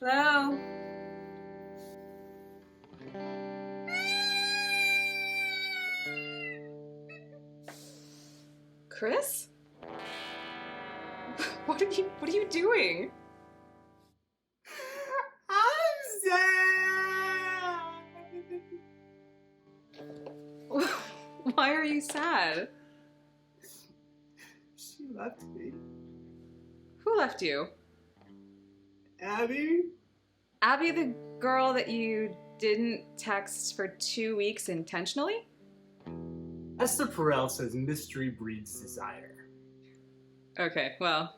Hello? Chris? What are you doing? I'm sad. Why are you sad? She left me. Who left you? Abby? Abby, the girl that you didn't text for 2 weeks intentionally? Esther Perel says mystery breeds desire. Okay, well,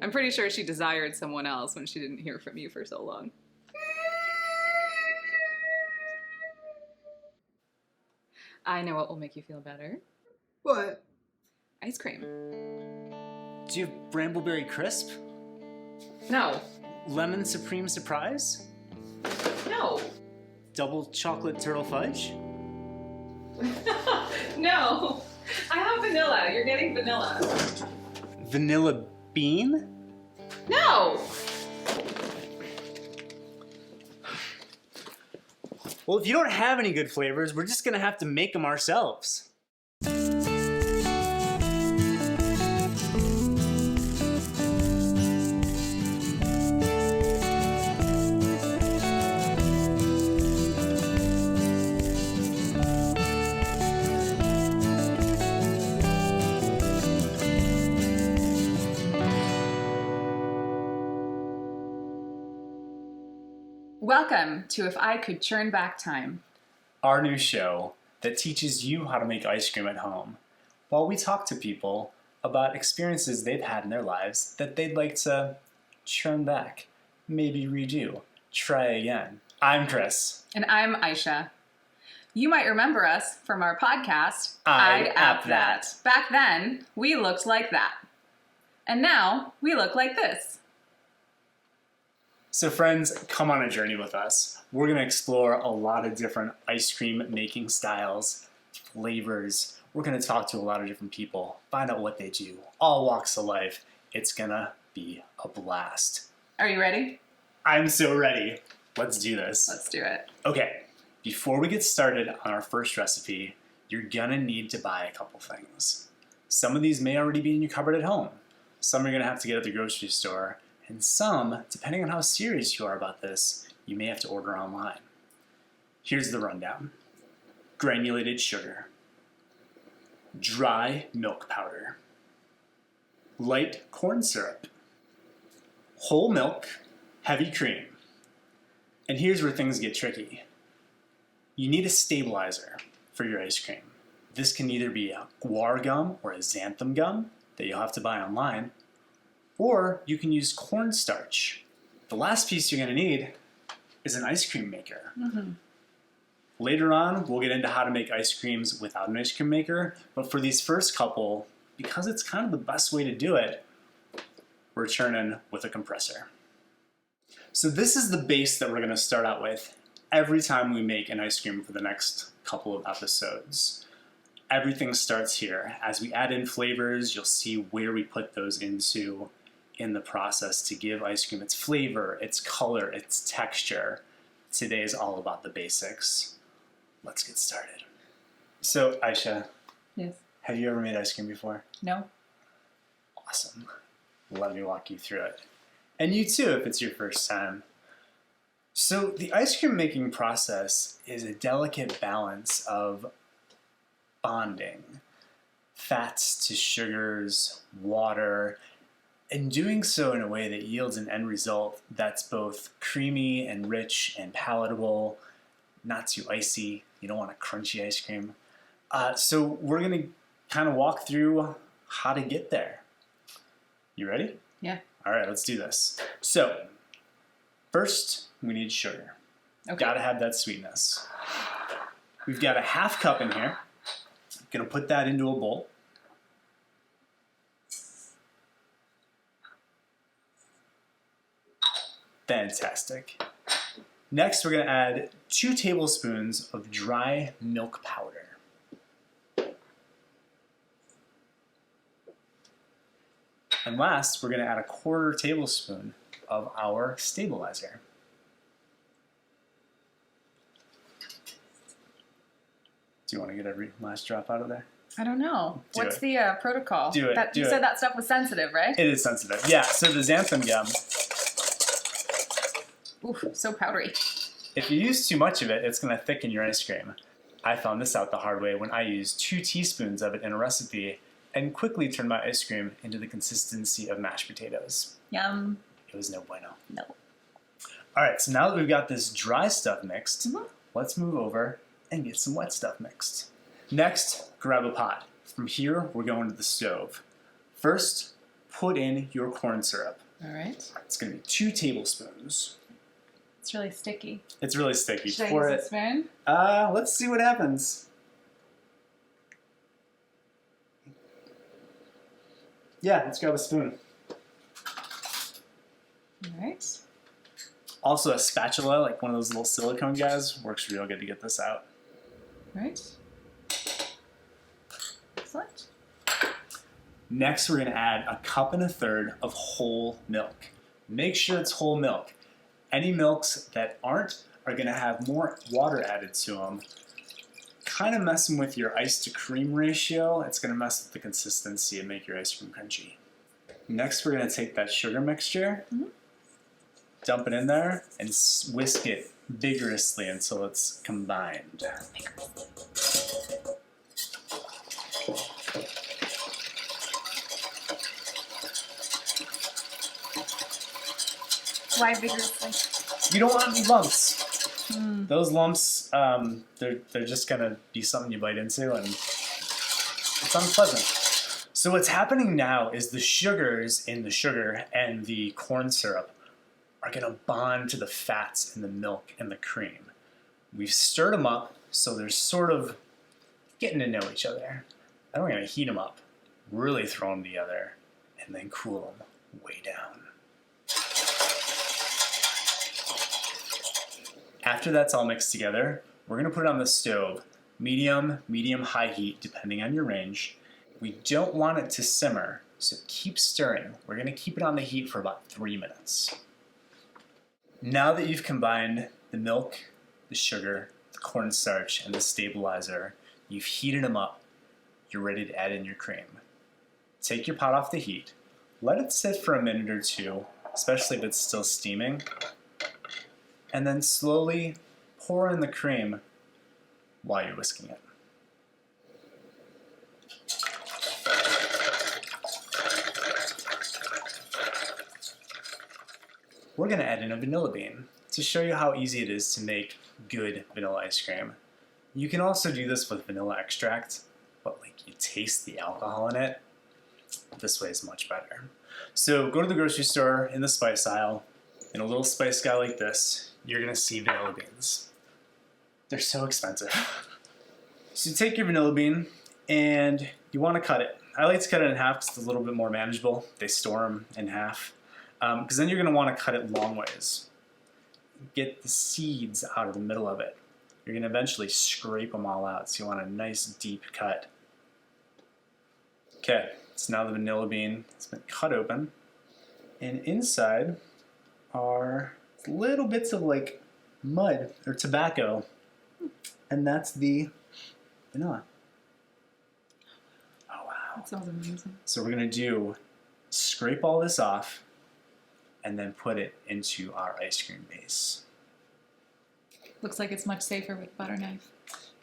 I'm pretty sure she desired someone else when she didn't hear from you for so long. I know what will make you feel better. What? Ice cream. Do you have Brambleberry Crisp? No. Lemon Supreme Surprise? No. Double Chocolate Turtle Fudge? No. I have vanilla. You're getting vanilla. Vanilla Bean? No. Well, if you don't have any good flavors, we're just gonna have to make them ourselves. Welcome to If I Could Churn Back Time. Our new show that teaches you how to make ice cream at home while we talk to people about experiences they've had in their lives that they'd like to churn back, maybe redo, try again. I'm Chris. And I'm Aisha. You might remember us from our podcast, I'd App That. Back then, we looked like that. And now, we look like this. So friends, come on a journey with us. We're gonna explore a lot of different ice cream making styles, flavors. We're gonna talk to a lot of different people, find out what they do, all walks of life. It's gonna be a blast. Are you ready? I'm so ready. Let's do this. Let's do it. Okay, before we get started on our first recipe, you're gonna need to buy a couple things. Some of these may already be in your cupboard at home. Some you're gonna have to get at the grocery store. And some, depending on how serious you are about this, you may have to order online. Here's the rundown. Granulated sugar. Dry milk powder. Light corn syrup. Whole milk, heavy cream. And here's where things get tricky. You need a stabilizer for your ice cream. This can either be a guar gum or a xanthan gum that you'll have to buy online, or you can use cornstarch. The last piece you're gonna need is an ice cream maker. Mm-hmm. Later on, we'll get into how to make ice creams without an ice cream maker, but for these first couple, because it's kind of the best way to do it, we're churning with a compressor. So this is the base that we're gonna start out with every time we make an ice cream for the next couple of episodes. Everything starts here. As we add in flavors, you'll see where we put those into in the process to give ice cream its flavor, its color, its texture. Today is all about the basics. Let's get started. So, Aisha, Yes. have you ever made ice cream before? No. Awesome. Let me walk you through it. And you too, if it's your first time. So, the ice cream making process is a delicate balance of bonding fats to sugars, water, and doing so in a way that yields an end result that's both creamy and rich and palatable, not too icy. You don't want a crunchy ice cream. So we're gonna kind of walk through how to get there. You ready? Yeah. All right, let's do this. So first, we need sugar. Okay. Gotta have that sweetness. We've got a half cup in here. Gonna put that into a bowl. Fantastic. Next, we're going to add 2 tablespoons of dry milk powder. And last, we're going to add a 1/4 tablespoon of our stabilizer. Do you want to get every last drop out of there? I don't know. Do What's it. the protocol? Do it. You said that stuff was sensitive, right? It is sensitive. Yeah, so the xanthan gum, Oof, so powdery. if you use too much of it, it's going to thicken your ice cream. I found this out the hard way when I used 2 teaspoons of it in a recipe and quickly turned my ice cream into the consistency of mashed potatoes. Yum. It was no bueno. No. All right, so now that we've got this dry stuff mixed, let's move over and get some wet stuff mixed. Next, grab a pot. From here, we're going to the stove. First, put in your corn syrup. All right. It's going to be 2 tablespoons. It's really sticky. It's really sticky. Should I Pour use it. a spoon? Let's see what happens. Yeah, let's grab a spoon. All right. Also, a spatula, like one of those little silicone guys, works real good to get this out. All right. Excellent. Next, we're going to add 1.25 cups of whole milk. Make sure it's whole milk. Any milks that aren't are going to have more water added to them. Kind of messing with your ice to cream ratio. It's going to mess with the consistency and make your ice cream crunchy. Next, we're going to take that sugar mixture, dump it in there, and whisk it vigorously until it's combined. Why vigorously? You don't want any lumps. Those lumps, they're just going to be something you bite into, and it's unpleasant. So what's happening now is the sugars in the sugar and the corn syrup are going to bond to the fats in the milk and the cream. We've stirred them up, so they're sort of getting to know each other. Then we're going to heat them up, really throw them together, and then cool them way down. After that's all mixed together, we're going to put it on the stove, medium, high heat, depending on your range. We don't want it to simmer, so keep stirring. We're going to keep it on the heat for about 3 minutes. Now that you've combined the milk, the sugar, the cornstarch, and the stabilizer, you've heated them up, you're ready to add in your cream. Take your pot off the heat, let it sit for a minute or two, especially if it's still steaming, and then slowly pour in the cream while you're whisking it. We're going to add in a vanilla bean to show you how easy it is to make good vanilla ice cream. You can also do this with vanilla extract, but like you taste the alcohol in it. This way is much better. So go to the grocery store in the spice aisle. In a little spice guy like this, you're going to see vanilla beans. They're so expensive. So you take your vanilla bean and you want to cut it. I like to cut it in half because it's a little bit more manageable. They store them in half. Because then you're going to want to cut it long ways. Get the seeds out of the middle of it. You're going to eventually scrape them all out, so you want a nice deep cut. Okay, so now the vanilla bean has been cut open. And inside are little bits of like mud or tobacco. And that's the vanilla. Oh wow. That sounds amazing. So we're going to scrape all this off and then put it into our ice cream base. Looks like it's much safer with butter knife.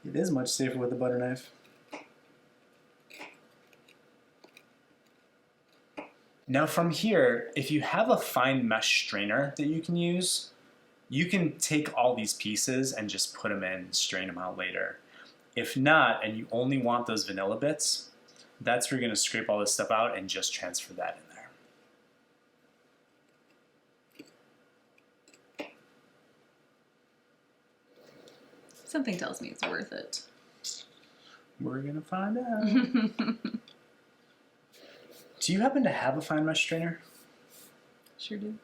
It is much safer with a butter knife. Now from here, if you have a fine mesh strainer that you can use, you can take all these pieces and just put them in and strain them out later. If not, and you only want those vanilla bits, that's where you're going to scrape all this stuff out and just transfer that in there. Something tells me it's worth it. We're going to find out. Do you happen to have a fine mesh strainer? Sure do.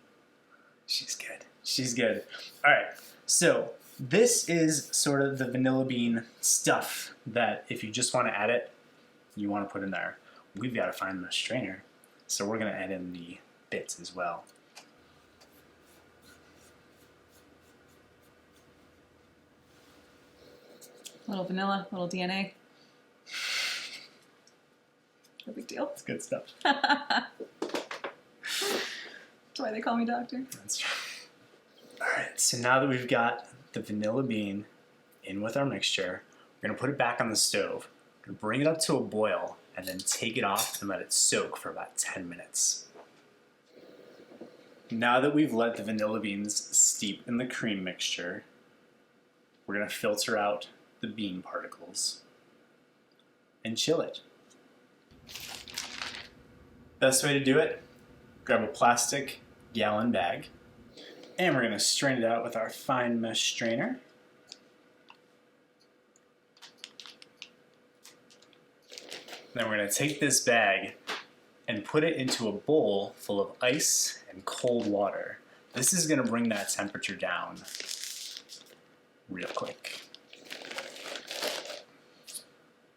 She's good. She's good. All right. So this is sort of the vanilla bean stuff that if you just want to add it, you want to put in there. We've got a fine mesh strainer, so we're going to add in the bits as well. Little vanilla, little DNA. No big deal. It's good stuff. That's why they call me doctor. That's true. All right, so now that we've got the vanilla bean in with our mixture, we're gonna put it back on the stove. We're gonna bring it up to a boil and then take it off and let it soak for about 10 minutes. Now that we've let the vanilla beans steep in the cream mixture, we're gonna filter out the bean particles and chill it. Best way to do it, grab a plastic gallon bag, and we're gonna strain it out with our fine mesh strainer. Then we're gonna take this bag and put it into a bowl full of ice and cold water. This is gonna bring that temperature down real quick.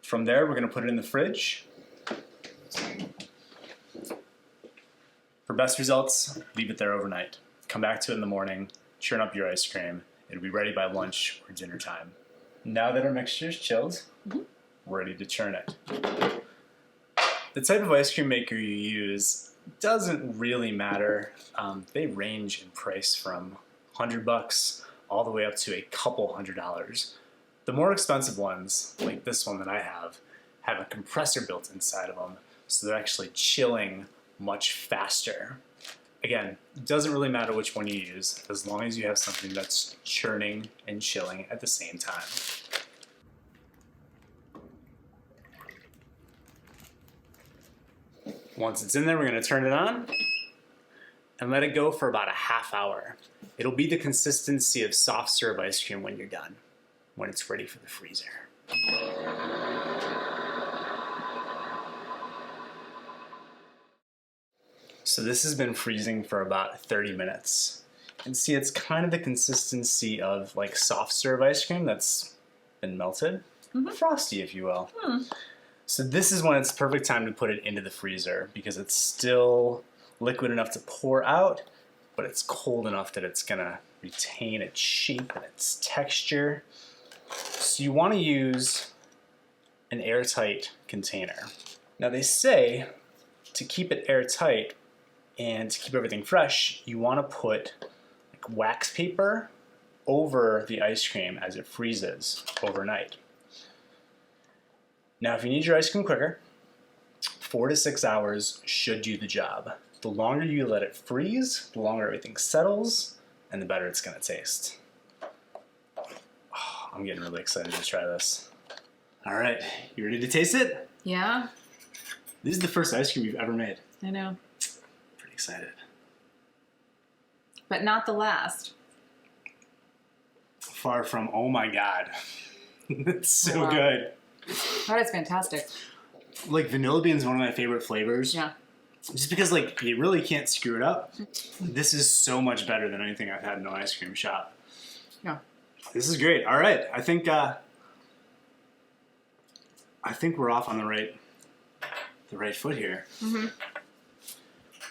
From there, we're gonna put it in the fridge. For best results, leave it there overnight. Come back to it in the morning, churn up your ice cream. It'll be ready by lunch or dinner time. Now that our mixture is chilled, we're ready to churn it. The type of ice cream maker you use doesn't really matter. They range in price from $100 all the way up to a couple $100. The more expensive ones, like this one that I have a compressor built inside of them, so they're actually chilling much faster. Again, it doesn't really matter which one you use, as long as you have something that's churning and chilling at the same time. Once it's in there, we're gonna turn it on and let it go for about a half hour. It'll be the consistency of soft serve ice cream when you're done, when it's ready for the freezer. So this has been freezing for about 30 minutes. And see, it's kind of the consistency of like soft serve ice cream that's been melted. Frosty, if you will. So this is when it's perfect time to put it into the freezer because it's still liquid enough to pour out, but it's cold enough that it's gonna retain its shape and its texture. So you wanna use an airtight container. Now they say to keep it airtight and to keep everything fresh, you wanna put like wax paper over the ice cream as it freezes overnight. Now, if you need your ice cream quicker, 4 to 6 hours should do the job. The longer you let it freeze, the longer everything settles, and the better it's gonna taste. Oh, I'm getting really excited to try this. All right, you ready to taste it? Yeah, This is the first ice cream you've ever made. I know. Pretty excited. But not the last. Far from, oh my God. It's so Wow. good. That is fantastic. Like vanilla bean is one of my favorite flavors. Yeah. Just because like you really can't screw it up. This is so much better than anything I've had in an ice cream shop. Yeah. This is great. All right, I think we're off on the right foot here. I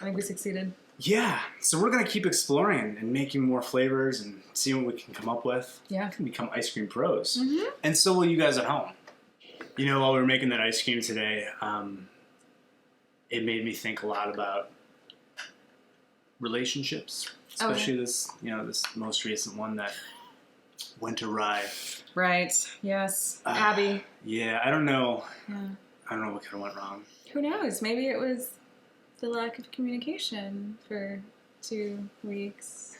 think we succeeded. Yeah. So we're gonna keep exploring and making more flavors and seeing what we can come up with. Yeah. We can become ice cream pros. And so will you guys at home. You know, while we were making that ice cream today, it made me think a lot about relationships, especially this most recent one that went awry. Right. Yes. Abby. Yeah, I don't know. Yeah. I don't know what kind of went wrong. Who knows? Maybe it was the lack of communication for 2 weeks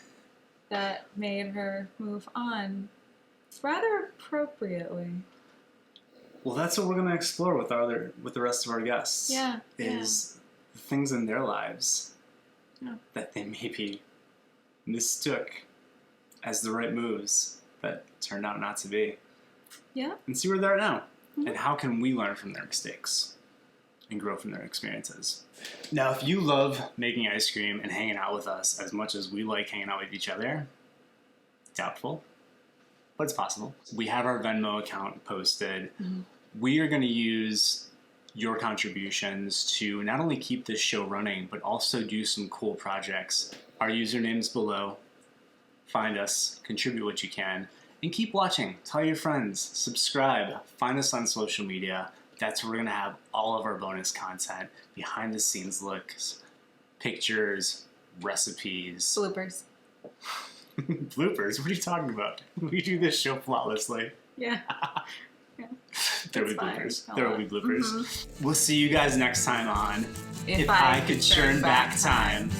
that made her move on rather appropriately. Well, that's what we're going to explore with the rest of our guests. Yeah. Is the things in their lives Yeah. that they maybe mistook as the right moves that turned out not to be. Yeah. And see where they're at now. And how can we learn from their mistakes and grow from their experiences? Now, if you love making ice cream and hanging out with us as much as we like hanging out with each other, doubtful, but it's possible. We have our Venmo account posted. We are going to use your contributions to not only keep this show running, but also do some cool projects. Our username's below. Find us, contribute what you can, And keep watching. Tell your friends. Subscribe. Find us on social media. That's where we're going to have all of our bonus content, behind the scenes looks, pictures, recipes. Bloopers. Bloopers? What are you talking about? We do this show flawlessly. Yeah. Yeah. There will It's be fine. bloopers. Oh, There will be bloopers. Mhm. We'll see you guys next time on If I Could Churn Back Time.